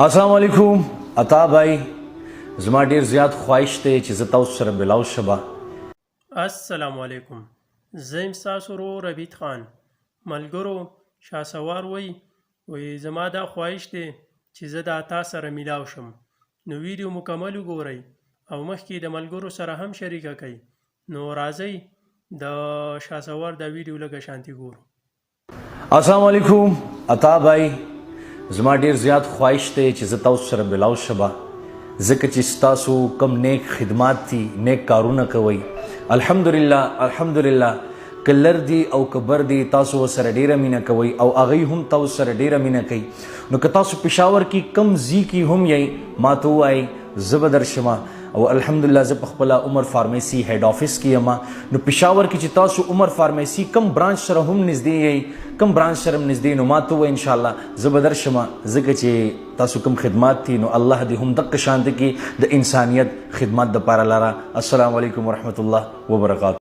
السلام علیکم عطا بھائی زما ډیر زیات خواهش دی چې زه تاسو سره بلاو شبه. السلام علیکم. زه یم ستاسو ورور ربیټ خان. ملګرو شاسوار وایي زما دا خواهش دی چې زه د عطا سره میلاو شم. نو ویډیو مکمل وګورئ او مخکې د ملګرو سره هم شریکه کړئ. نو راځئ د شاسوار دا ویډیو لږه شانتي ګورو. السلام علیکم عطا بھائی زما ډیر زیات خواهش دی چې زه تاسو سره بلاو شبه، ځکه چې ستاسو کم نیک خدمات دي، نیک کارونه کوئ. الحمدلله که لر دي او که بر دي تاسو ورسره ډیره مینه کوئ او هغوی هم تاسو سره ډیره مینه کوي. نو که تاسو پېښور کې کم ځای کې هم یئ ما ته ووایئ، زه به درشمه. او الحمدلله زه په خپله عمر فارمیسي هیډ آفیس کې یم. نو پېښور کې چې تاسو عمر فارمیسي کم برانچ سره هم نږدې یئ، کم برانچ سره هم نږدې، نو ما ته ووایئ انشاءالله زه به درشمه، ځکه چې تاسو کم خدمات دي نو الله دې هم دقه شانته کې د انسانیت خدمت دپاره لره. السلام علیکم ورحمت الله وبرکاتو.